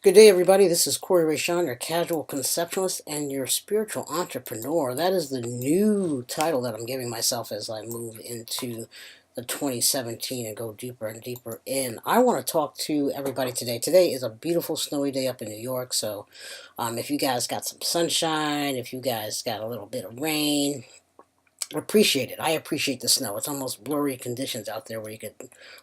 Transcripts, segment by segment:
Good day, everybody. This is Kori Raishon, your casual conceptualist and your spiritual entrepreneur. That is the new title that I'm giving myself as I move into the 2017 and go deeper and deeper in. I want to talk to everybody today. Today is a beautiful snowy day up in New York, so if you guys got some sunshine, if you guys got a little bit of rain, appreciate it. I appreciate the snow. It's almost blurry conditions out there where you could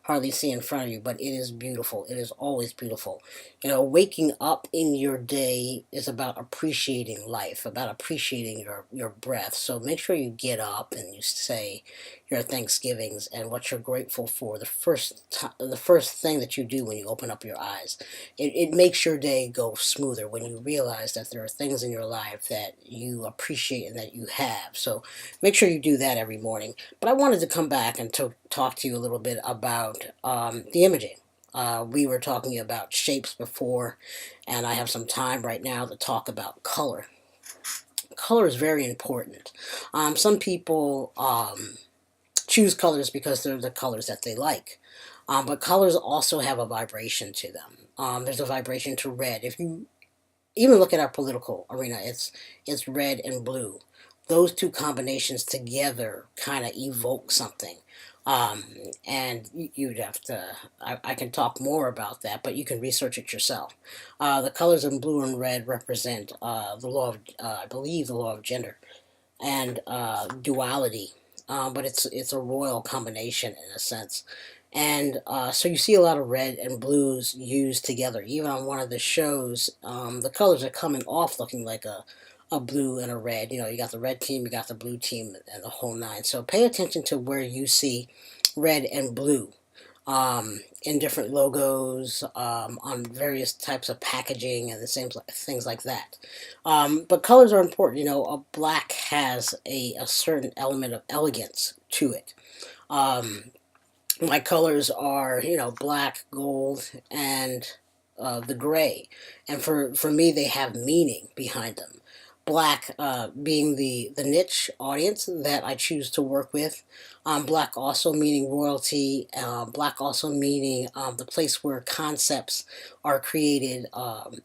hardly see in front of you, but it is beautiful. It is always beautiful. You know, waking up in your day is about appreciating life, about appreciating your breath. So make sure you get up and you say your Thanksgivings and what you're grateful for the first thing that you do when you open up your eyes. It makes your day go smoother when you realize that there are things in your life that you appreciate and that you have. So make sure you do that every morning. But I wanted to come back and talk to you a little bit about the imaging. We were talking about shapes before, and I have some time right now to talk about color. Color is very important. Some people choose colors because they're the colors that they like. But colors also have a vibration to them. There's a vibration to red. If you even look at our political arena, it's red and blue. Those two combinations together kind of evoke something. Um, and you'd have to, I can talk more about that, but you can research it yourself. The colors in blue and red represent the law of, I believe, the law of gender and duality. But it's a royal combination in a sense. And so you see a lot of red and blues used together. Even on one of the shows, the colors are coming off looking like a blue and a red. You know, you got the red team, you got the blue team, and the whole nine. So pay attention to where you see red and blue in different logos, on various types of packaging and the same things like that. But colors are important. You know, a black has a certain element of elegance to it. Um, my colors are, you know, black, gold, and the gray. And for me, they have meaning behind them. Black being the niche audience that I choose to work with. Black also meaning royalty. Black also meaning the place where concepts are created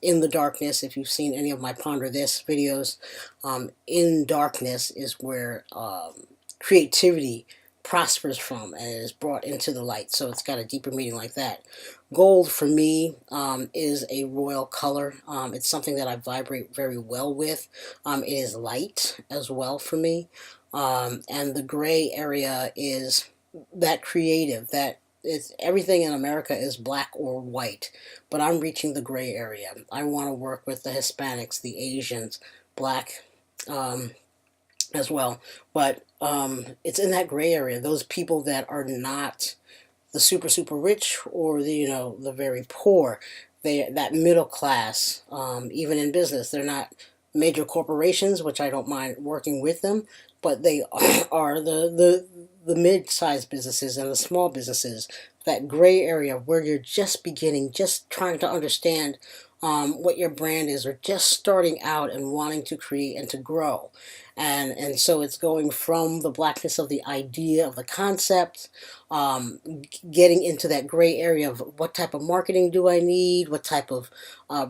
in the darkness. If you've seen any of my Ponder This videos, in darkness is where creativity prospers from and is brought into the light. So it's got a deeper meaning like that. Gold for me is a royal color. It's something that I vibrate very well with. It is light as well for me. And the gray area is that creative, that it's everything in America is black or white, but I'm reaching the gray area. I want to work with the Hispanics, the Asians, black, as well. But it's in that gray area. Those people that are not the super rich or the the very poor, that middle class. Even in business, they're not major corporations, which I don't mind working with them, but they are the mid-sized businesses and the small businesses. That gray area where you're just beginning, just trying to understand what your brand is, or just starting out and wanting to create and to grow. And so it's going from the blackness of the idea of the concept, um, getting into that gray area of what type of marketing do I need, what type of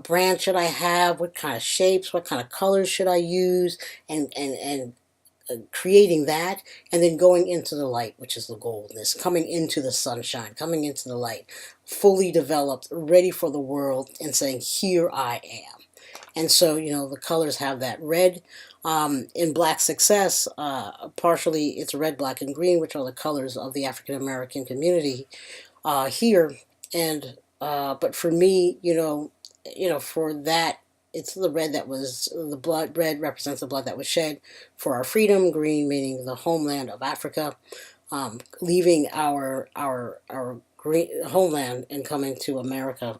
brand should I have, what kind of shapes, what kind of colors should I use, and creating that, and then going into the light, which is the goldness, coming into the sunshine, coming into the light, fully developed, ready for the world, and saying, here I am. And so, you know, the colors have that red. In Black Success, partially it's red, black, and green, which are the colors of the African American community here. And but for me, for that, it's the red that was the blood. Red represents the blood that was shed for our freedom. Green meaning the homeland of Africa, leaving our great homeland and coming to America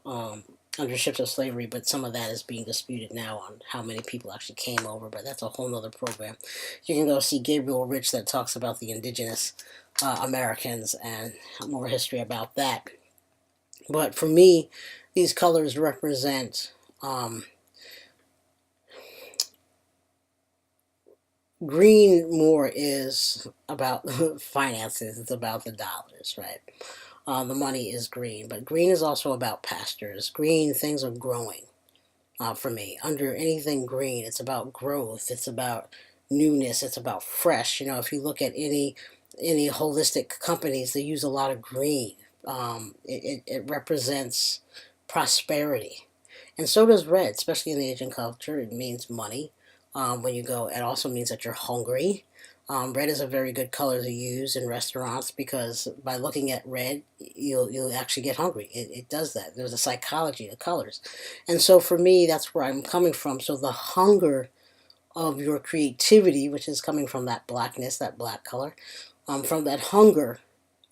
under ships of slavery. But some of that is being disputed now on how many people actually came over. But that's a whole nother program. You can go see Gabriel Rich that talks about the indigenous Americans and more history about that. But for me, these colors represent green more is about finances. It's about the dollars, right? The money is green, but green is also about pastures. Green, things are growing. for me. Under anything green, it's about growth. It's about newness. It's about fresh. If you look at any holistic companies, they use a lot of green. It represents prosperity, and so does red, especially in the Asian culture. It means money. When you go, it also means that you're hungry. Red is a very good color to use in restaurants because by looking at red, you'll actually get hungry. It does that. There's a psychology of colors, and so for me, that's where I'm coming from. So the hunger of your creativity, which is coming from that blackness, that black color, from that hunger,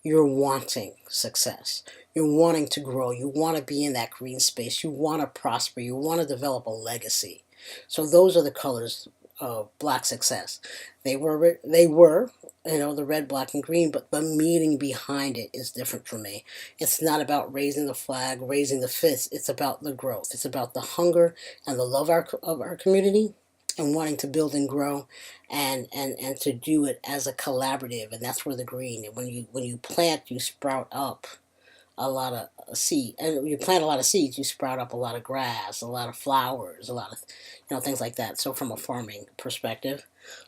you're wanting success. You're wanting to grow. You want to be in that green space. You want to prosper. You want to develop a legacy. So those are the colors of black success. They were, the red, black, and green, but the meaning behind it is different for me. It's not about raising the flag, raising the fist. It's about the growth. It's about the hunger and the love of our community and wanting to build and grow and to do it as a collaborative. And that's where the green, and when you plant, you sprout up a lot of seed, and when you plant a lot of seeds, you sprout up a lot of grass, a lot of flowers, a lot of things like that. So from a farming perspective,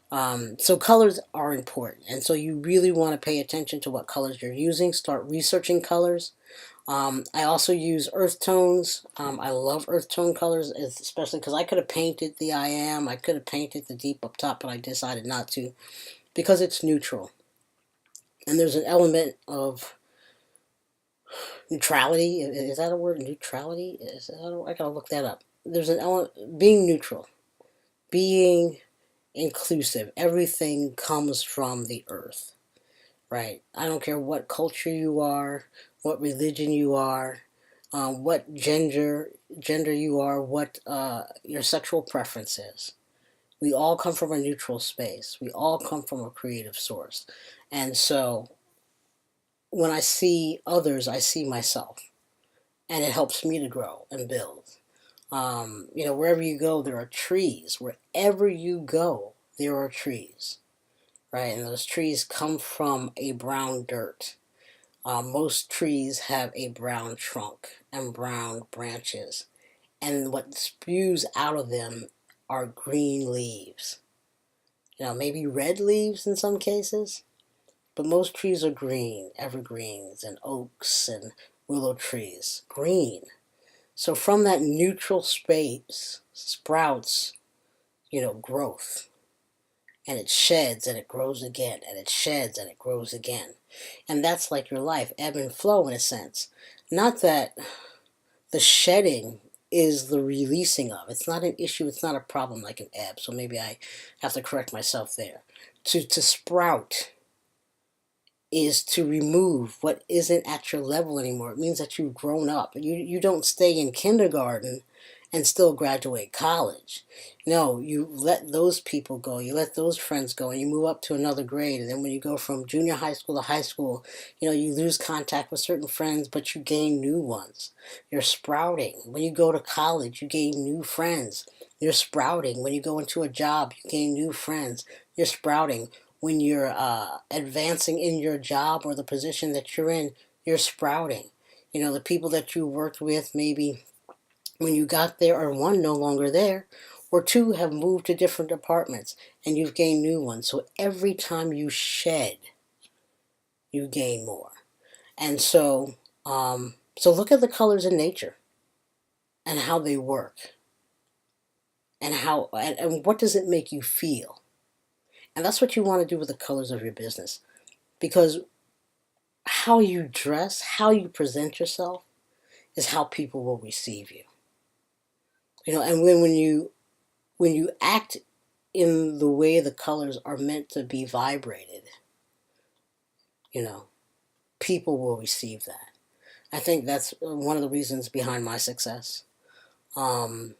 so colors are important, and so you really want to pay attention to what colors you're using. Start researching colors. I also use earth tones. I love earth tone colors, especially because I could have painted the I am. I could have painted the deep up top, but I decided not to because it's neutral. And there's an element of neutrality. Is that a word? Neutrality? I gotta look that up. There's an element, being neutral, being inclusive. Everything comes from the earth. Right. I don't care what culture you are, what religion you are, what gender you are, what your sexual preference is. We all come from a neutral space. We all come from a creative source. And so when I see others, I see myself. And it helps me to grow and build. Wherever you go, there are trees. Wherever you go, there are trees. Right, and those trees come from a brown dirt. Most trees have a brown trunk and brown branches, and what spews out of them are green leaves. Maybe red leaves in some cases, but most trees are green, evergreens and oaks and willow trees, green. So from that neutral space sprouts, growth. And it sheds and it grows again, and it sheds and it grows again. And that's like your life, ebb and flow in a sense. Not that the shedding is the releasing of. It's not an issue, it's not a problem like an ebb. So maybe I have to correct myself there. To sprout is to remove what isn't at your level anymore. It means that you've grown up. You don't stay in kindergarten and still graduate college. No, you let those people go. You let those friends go, and you move up to another grade. And then when you go from junior high school to high school, you lose contact with certain friends, but you gain new ones. You're sprouting. When you go to college, you gain new friends. You're sprouting. When you go into a job, you gain new friends. You're sprouting. When you're advancing in your job or the position that you're in, you're sprouting. The people that you worked with, maybe when you got there, are one, no longer there, or two, have moved to different departments, and you've gained new ones. So every time you shed, you gain more. And so look at the colors in nature and how they work, and what does it make you feel. And that's what you want to do with the colors of your business, because how you dress, how you present yourself, is how people will receive you. And when you act in the way the colors are meant to be vibrated, people will receive that. I think that's one of the reasons behind my success. I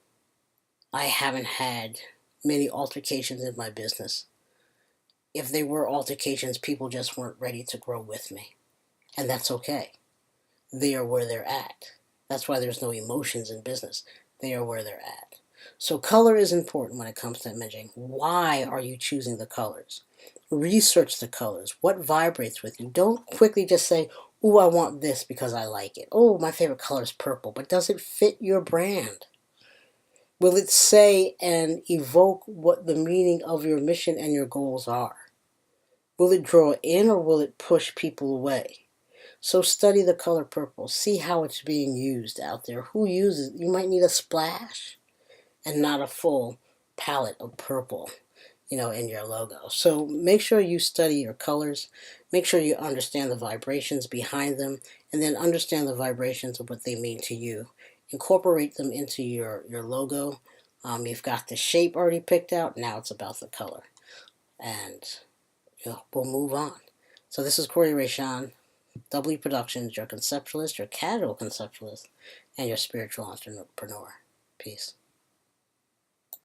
haven't had many altercations in my business. If they were altercations, people just weren't ready to grow with me. And that's okay. They are where they're at. That's why there's no emotions in business. They are where they're at. So color is important when it comes to imaging. Why are you choosing the colors? Research the colors. What vibrates with you? Don't quickly just say, "Ooh, I want this because I like it. Oh, my favorite color is purple." But does it fit your brand? Will it say and evoke what the meaning of your mission and your goals are? Will it draw in or will it push people away? So study the color purple. See how it's being used out there. Who uses it? You might need a splash and not a full palette of purple, in your logo. So make sure you study your colors. Make sure you understand the vibrations behind them, and then understand the vibrations of what they mean to you. Incorporate them into your logo. You've got the shape already picked out. Now it's about the color. And we'll move on. So this is Kori Raishon, W Productions, your conceptualist, your casual conceptualist, and your spiritual entrepreneur. Peace.